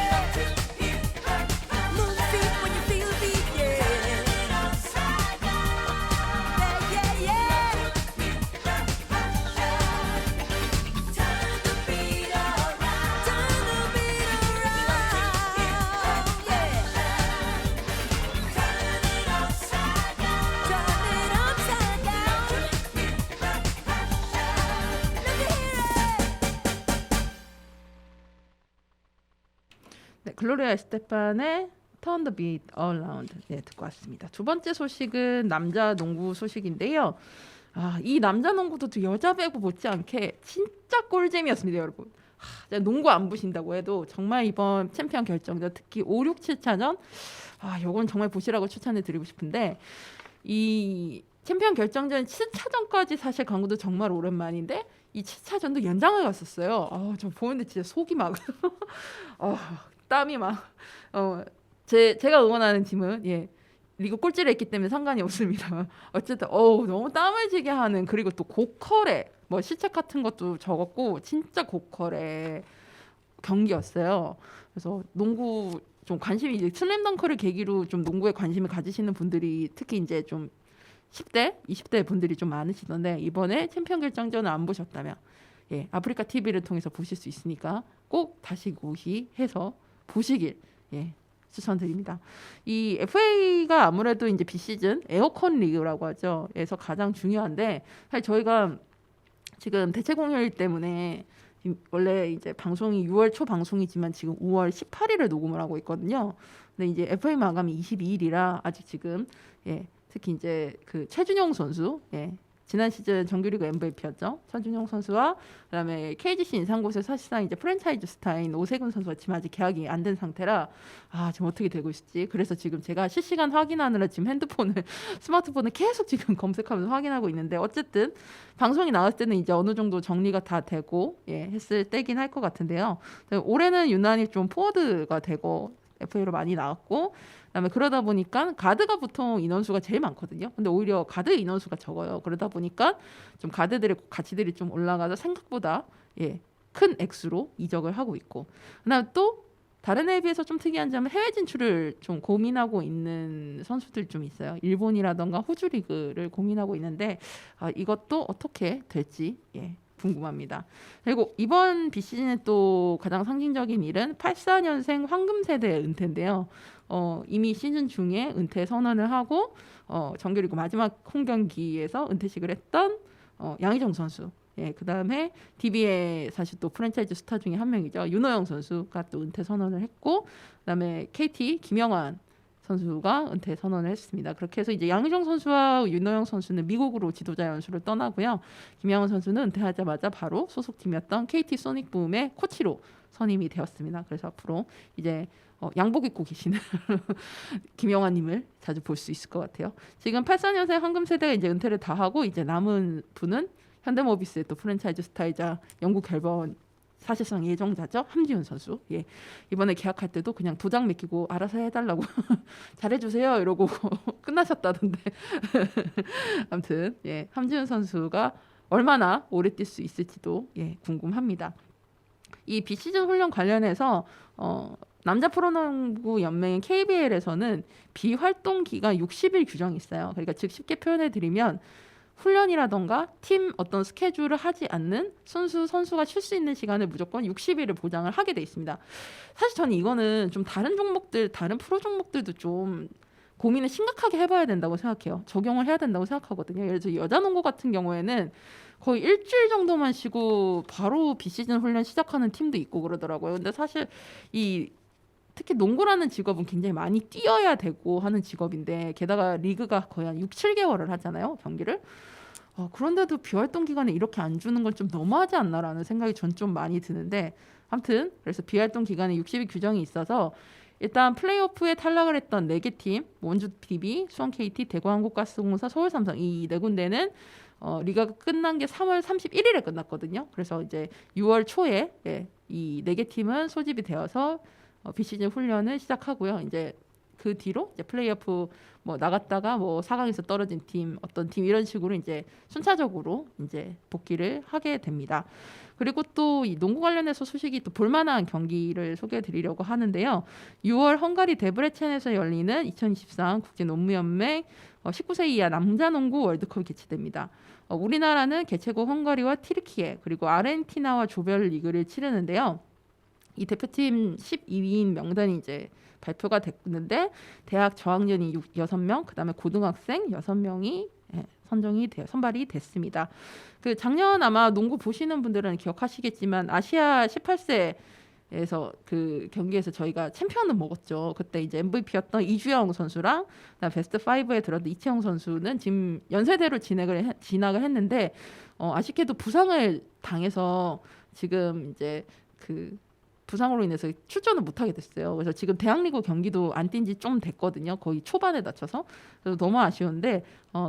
yeah. Move your feet when you feel the beat, yeah. Upside down. Yeah, yeah, yeah. Turn the beat around. Turn the beat around. Yeah. Turn it upside down. Turn it upside down. Let me hear it. 네, 글로리아 에스테판의 Turn the Beat Around 듣고 왔습니다. 두 번째 소식은 남자 농구 소식인데요. 이 남자 농구도 또 여자 배구 못지않게 진짜 꿀잼이었습니다, 여러분. 제가 농구 안 보신다고 해도 정말 이번 챔피언 결정전 특히 5, 6, 7차전 요건 정말 보시라고 추천해 드리고 싶은데 이 챔피언 결정전 7차전까지 사실 간 것도 정말 오랜만인데 이 7차전도 연장을 갔었어요. 저 보는데 진짜 속이 막 땀이 막 제가 응원하는 팀은 리그 꼴찌를 했기 때문에 상관이 없습니다. 어쨌든 너무 땀을 지게 하는, 그리고 또 고퀄에 뭐 시책 같은 것도 적었고 진짜 고퀄에 경기였어요. 그래서 농구 좀 관심이 이제 슬램덩크를 계기로 좀 농구에 관심을 가지시는 분들이 특히 이제 좀 10대, 20대 분들이 좀 많으시던데 이번에 챔피언 결정전을 안 보셨다면 예, 아프리카 TV를 통해서 보실 수 있으니까 꼭 다시 고시해서 보시길 예, 추천드립니다. 이 FA가 아무래도 이제 비시즌 에어컨 리그라고 하죠. 그래서 가장 중요한데 사실 저희가 지금 대체 공휴일 때문에 원래 이제 방송이 6월 초 방송이지만 지금 5월 18일에 녹음을 하고 있거든요. 근데 이제 FA 마감이 22일이라 아직 지금 예, 특히 이제 그 최준용 선수 예, 지난 시즌 정규리그 MVP였죠. 최준용 선수와 그다음에 KGC 인상고에서 사실상 이제 프랜차이즈 스타인 오세근 선수가 지금 아직 계약이 안 된 상태라 지금 어떻게 되고 있을지 그래서 지금 제가 실시간 확인하느라 지금 스마트폰을 계속 지금 검색하면서 확인하고 있는데 어쨌든 방송이 나왔을 때는 이제 어느 정도 정리가 다 되고 예, 했을 때긴 할 것 같은데요. 올해는 유난히 좀 포워드가 되고 FA로 많이 나왔고 그다음에 그러다 보니까 가드가 보통 인원수가 제일 많거든요. 근데 오히려 가드 인원수가 적어요. 그러다 보니까 좀 가드들의 가치들이 좀 올라가서 생각보다 예, 큰 액수로 이적을 하고 있고 그다음에 또 다른 애에 비해서 좀 특이한 점은 해외 진출을 좀 고민하고 있는 선수들 좀 있어요. 일본이라던가 호주 리그를 고민하고 있는데 이것도 어떻게 될지 예, 궁금합니다. 그리고 이번 비시즌의 또 가장 상징적인 일은 84년생 황금 세대의 은퇴인데요. 이미 시즌 중에 은퇴 선언을 하고 정규리그 마지막 홈 경기에서 은퇴식을 했던 양희정 선수. 예, 그다음에 DB의 사실 또 프랜차이즈 스타 중에 한 명이죠. 윤호영 선수가 또 은퇴 선언을 했고 그다음에 KT 김영환 선수가 은퇴 선언을 했습니다. 그렇게 해서 이제 양희정 선수와 윤호영 선수는 미국으로 지도자 연수를 떠나고요. 김영환 선수는 은퇴하자마자 바로 소속팀이었던 KT 소닉붐의 코치로 선임이 되었습니다. 그래서 앞으로 이제 양복 입고 계시는 김영환님을 자주 볼 수 있을 것 같아요. 지금 84년생 황금 세대가 이제 은퇴를 다 하고 이제 남은 분은 현대모비스의 또 프랜차이즈 스타이자 영구 결번 사실상 예정자죠. 함지훈 선수. 예. 이번에 계약할 때도 그냥 도장 맡기고 알아서 해달라고 잘해주세요 이러고 끝나셨다던데. 아무튼 예, 함지훈 선수가 얼마나 오래 뛸 수 있을지도 예, 궁금합니다. 이 비시즌 훈련 관련해서 남자 프로농구 연맹인 KBL에서는 비활동 기간 60일 규정이 있어요. 그러니까 즉 쉽게 표현해 드리면 훈련이라던가 팀 어떤 스케줄을 하지 않는 선수가 쉴 수 있는 시간을 무조건 60일을 보장을 하게 돼 있습니다. 사실 저는 이거는 좀 다른 종목들, 다른 프로 종목들도 좀 고민을 심각하게 해봐야 된다고 생각해요. 적용을 해야 된다고 생각하거든요. 예를 들어 여자 농구 같은 경우에는 거의 일주일 정도만 쉬고 바로 비시즌 훈련 시작하는 팀도 있고 그러더라고요. 근데 사실 특히 농구라는 직업은 굉장히 많이 뛰어야 되고 하는 직업인데 게다가 리그가 거의 한 6, 7개월을 하잖아요. 경기를. 그런데도 비활동 기간에 이렇게 안 주는 건 좀 너무하지 않나라는 생각이 전 좀 많이 드는데 아무튼 그래서 비활동 기간에 60일 규정이 있어서 일단 플레이오프에 탈락을 했던 4개 팀 원주 DB, 수원 KT, 대구한국가스공사, 서울삼성 이 4군데는 리그가 끝난 게 3월 31일에 끝났거든요. 그래서 이제 6월 초에 예, 이 4개 팀은 소집이 되어서 비시즌 훈련을 시작하고요. 이제 그 뒤로 이제 플레이오프 뭐 나갔다가 뭐 4강에서 떨어진 팀, 어떤 팀 이런 식으로 이제 순차적으로 이제 복귀를 하게 됩니다. 그리고 또 이 농구 관련해서 소식이 또 볼만한 경기를 소개해드리려고 하는데요. 6월 헝가리 데브레첸에서 열리는 2023 국제농무연맹 19세 이하 남자농구 월드컵이 개최됩니다. 우리나라는 개최국 헝가리와 튀르키예 그리고 아르헨티나와 조별 리그를 치르는데요. 이 대표팀 12위인 명단이 이제 발표가 됐는데 대학 저학년이 6명, 그다음에 고등학생 6명이 선발이 됐습니다. 그 작년 아마 농구 보시는 분들은 기억하시겠지만 아시아 18세에서 그 경기에서 저희가 챔피언을 먹었죠. 그때 이제 MVP였던 이주영 선수랑 베스트 5에 들었던 이채영 선수는 지금 연세대로 진학을 했는데 아쉽게도 부상을 당해서 지금 이제 그 부상으로 인해서 출전을 못하게 됐어요. 그래서 지금 대학리그 경기도 안 뛴 지 좀 됐거든요. 거의 초반에 다쳐서. 그래서 너무 아쉬운데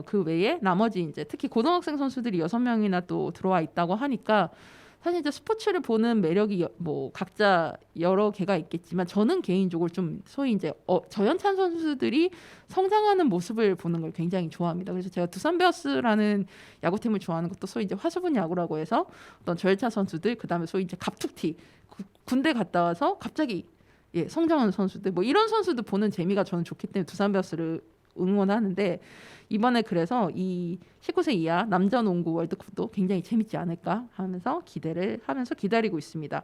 그 외에 나머지 이제 특히 고등학생 선수들이 6명이나 또 들어와 있다고 하니까 사실 이제 스포츠를 보는 매력이 뭐 각자 여러 개가 있겠지만 저는 개인적으로 좀 소위 이제 저연찬 선수들이 성장하는 모습을 보는 걸 굉장히 좋아합니다. 그래서 제가 두산 베어스라는 야구팀을 좋아하는 것도 소위 이제 화수분 야구라고 해서 어떤 저연찬 선수들 그다음에 소위 이제 갑툭튀 군대 갔다 와서 갑자기 성장하는 선수들 뭐 이런 선수들 보는 재미가 저는 좋기 때문에 두산 베어스를 응원하는데 이번에 그래서 이 19세 이하 남자 농구 월드컵도 굉장히 재밌지 않을까 하면서 기대를 하면서 기다리고 있습니다.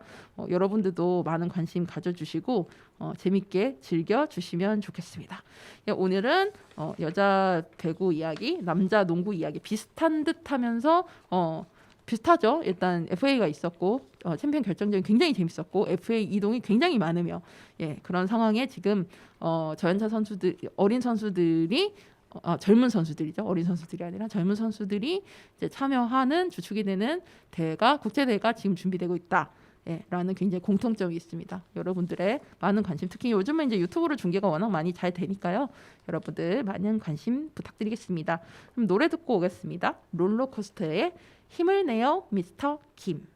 여러분들도 많은 관심 가져주시고 재밌게 즐겨주시면 좋겠습니다. 오늘은 여자 배구 이야기, 남자 농구 이야기 비슷한 듯하면서 비슷하죠. 일단 FA가 있었고 챔피언 결정전이 굉장히 재밌었고 FA 이동이 굉장히 많으며 그런 상황에 지금 저연차 선수들 어린 선수들이 젊은 선수들이죠. 어린 선수들이 아니라 젊은 선수들이 이제 참여하는 주축이 되는 대회가 국제 대회가 지금 준비되고 있다. 라는 굉장히 공통점이 있습니다. 여러분들의 많은 관심, 특히 요즘은 이제 유튜브로 중계가 워낙 많이 잘 되니까요. 여러분들 많은 관심 부탁드리겠습니다. 그럼 노래 듣고 오겠습니다. 롤러코스터의 힘을 내요, 미스터 김.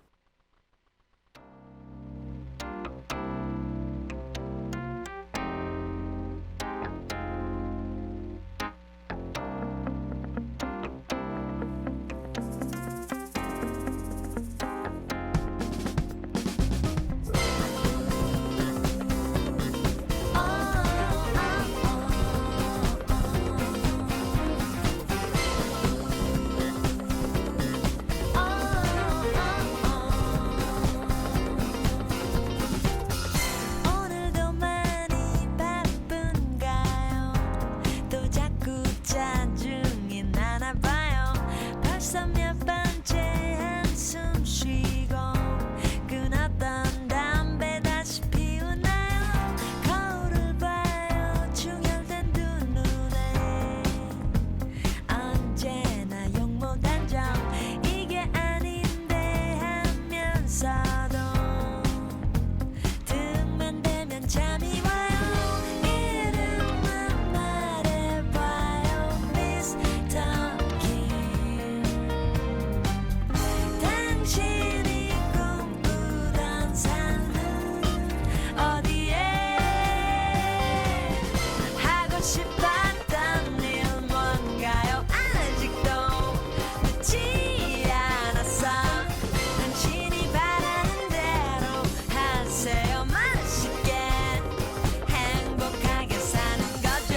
오늘도 많이 바쁜가요? 또 자꾸 짜증이 나나 봐요. 벌써 몇 번째 한숨 쉬고 끊었던 담배 다시 피우나요? 거울을 봐요. 충혈된 두 눈에 언제나 용모단정 이게 아닌데 하면서도 등만 대면 잠이 와요. 이름만 말해봐요. 미스터 김. 당신이 꿈꾸던 삶은 어디에 하고 싶었던 일 뭔가요? 아직도 늦지 않았어. 당신이 바라는 대로 하세요. 맛있게 행복하게 사는 거죠.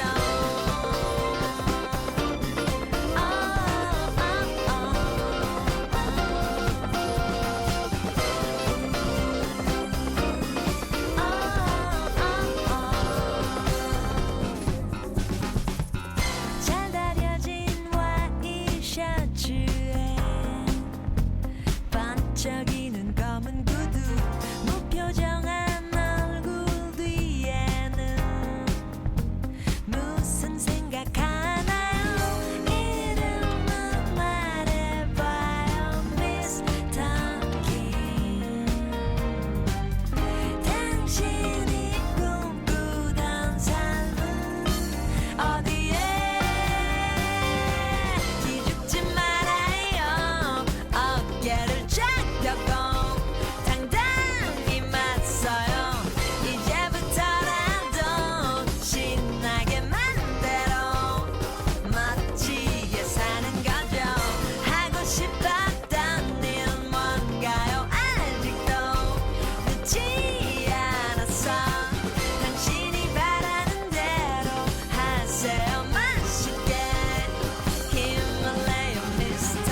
잘 다려진 와이셔츠에 반짝이는 검은 구두 무표정한 얼굴 뒤에는 무슨 생각하나요? 이름만 말해봐요. 미스터 김. 당신이 꿈꾸던 삶은 어디에 기죽지 말아요. 어깨를 쫙 펴고 당당히 맞서요. 이제부터라도 신나게 맘대로 멋지게 사는 거죠. 하고 싶었던 일 뭔가요? 아직도 늦지 않았어. 당신이 바라는 대로 하세요. 맛있게 힘을 내요. 미스터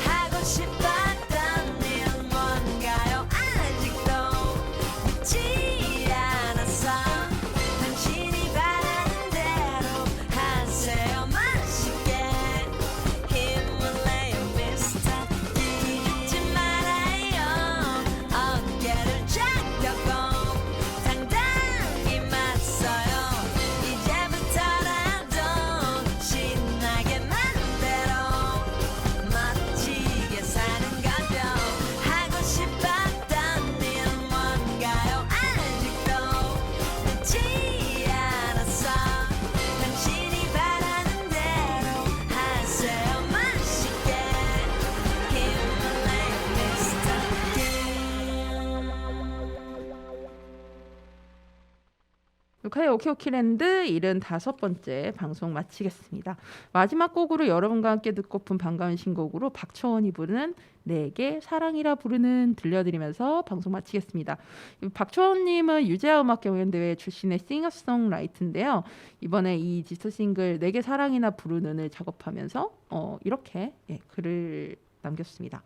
하고 싶었던 일 뭔가요? 아직도 늦지 않았어. 당신이 바라는 대로 하세요. 맛있게 힘을 내요. 미스터 기죽지 말아요. 어깨를 쫙 펴고 당당히 맞서요. 이제부터라도 신나게 맘대로 멋지게 사는 녹화의 오키오키랜드 75번째 방송 마치겠습니다. 마지막 곡으로 여러분과 함께 듣고픈 반가운 신곡으로 박초원이 부르는 내게 사랑이라 부르는 들려드리면서 방송 마치겠습니다. 박초원님은 유재하 음악경연대회 출신의 싱어송라이트인데요. 이번에 이 디지털 싱글 내게 사랑이나 부르는을 작업하면서 이렇게 글을 남겼습니다.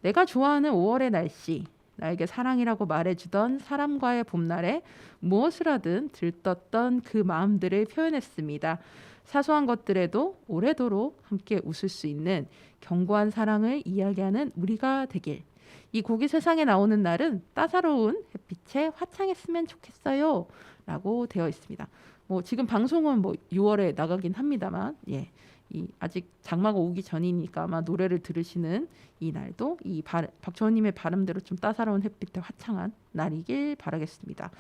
내가 좋아하는 5월의 날씨, 나에게 사랑이라고 말해주던 사람과의 봄날에 무엇을 하든 들떴던 그 마음들을 표현했습니다. 사소한 것들에도 오래도록 함께 웃을 수 있는 견고한 사랑을 이야기하는 우리가 되길. 이 곡이 세상에 나오는 날은 따사로운 햇빛에 화창했으면 좋겠어요 라고 되어 있습니다. 지금 방송은 6월에 나가긴 합니다만 아직 장마가 오기 전이니까 아마 노래를 들으시는 이 날도 박초원님의 발음대로 좀 따사로운 햇빛에 화창한 날이길 바라겠습니다.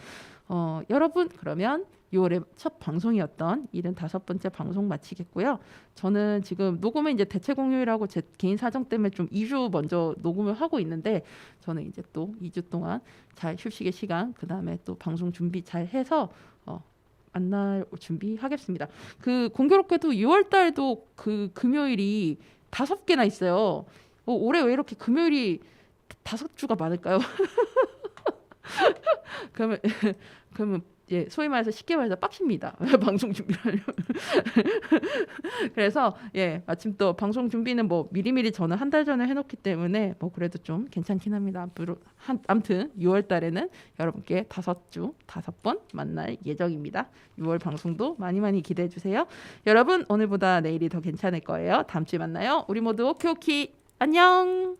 여러분, 그러면 6월의 첫 방송이었던 75번째 방송 마치겠고요. 저는 지금 녹음은 이제 대체 공휴일하고 제 개인 사정 때문에 좀 2주 먼저 녹음을 하고 있는데, 저는 이제 또 2주 동안 잘 휴식의 시간, 그 다음에 또 방송 준비 잘 해서 만날 준비하겠습니다. 공교롭게도 6월 달도 금요일이 5개나 있어요. 올해 왜 이렇게 금요일이 5주가 많을까요? 그러면 소위 말해서 쉽게 말해서 빡십니다. 방송 준비를 하려면. 그래서 마침 또 방송 준비는 미리미리 저는 한 달 전에 해놓기 때문에 그래도 좀 괜찮긴 합니다. 아무튼 6월 달에는 여러분께 5번 만날 예정입니다. 6월 방송도 많이 많이 기대해 주세요. 여러분, 오늘보다 내일이 더 괜찮을 거예요. 다음 주에 만나요. 우리 모두 오키오키 안녕.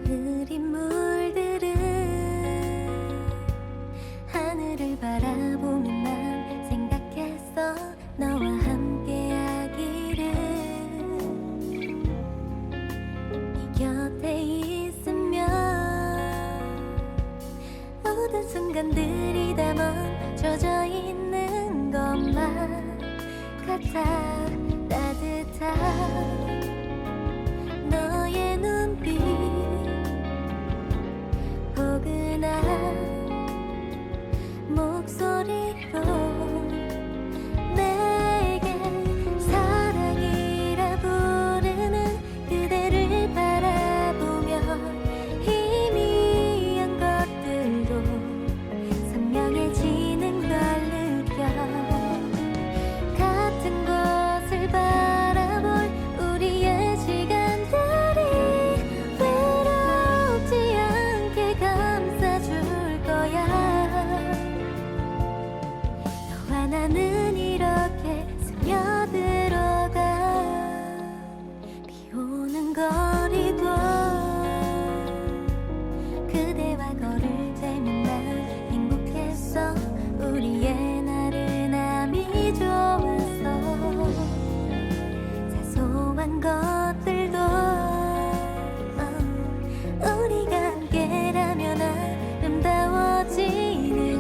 흐린 물들은 하늘을 바라보며 난 생각했어. 너와 함께하기를. 네 곁에 있으면 모든 순간들이 다 멈춰져 있는 것만 같아. 따뜻한 너의 눈빛, 포근한 목소리로 내게 사랑이라 부르는 그대를 바라보며 희미한 것들도 선명해지는 걸 느껴. 같은 곳을 바라볼 우리의 시간들이 외롭지 않게 감싸줄 거야. 너와 나는 이렇게 스며들어가. 비 오는 거리도 그대와 걸을 때면 난 행복했어. 우리의 나른함이 좋았어. 사소한 것들도 우리가 함께라면 아름다워지는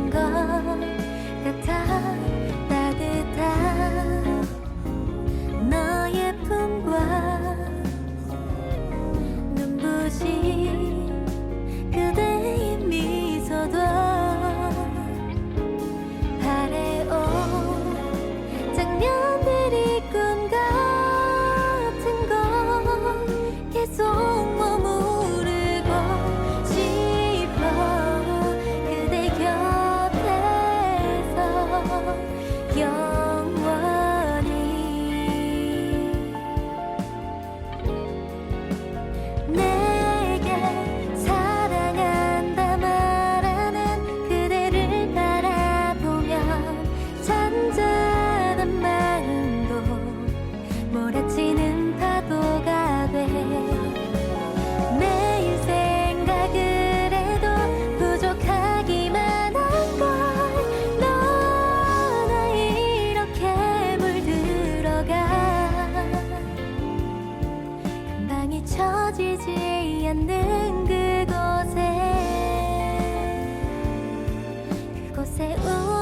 것 같아. 따뜻한 너의 품과 눈부신 그대의 미소도 바래온 장면들이 꿈 같은 건 계속 머무르고 싶어. 그대 곁에서 영원히. 내게 사랑한다 말하는 그대를 바라보면 잔잔한 마음도 몰아치는 파도가 돼. 매일 생각을 해도 부족하기만 한걸. 너나 이렇게 물들어가. 금방 잊혀지지 않는 그곳에 세운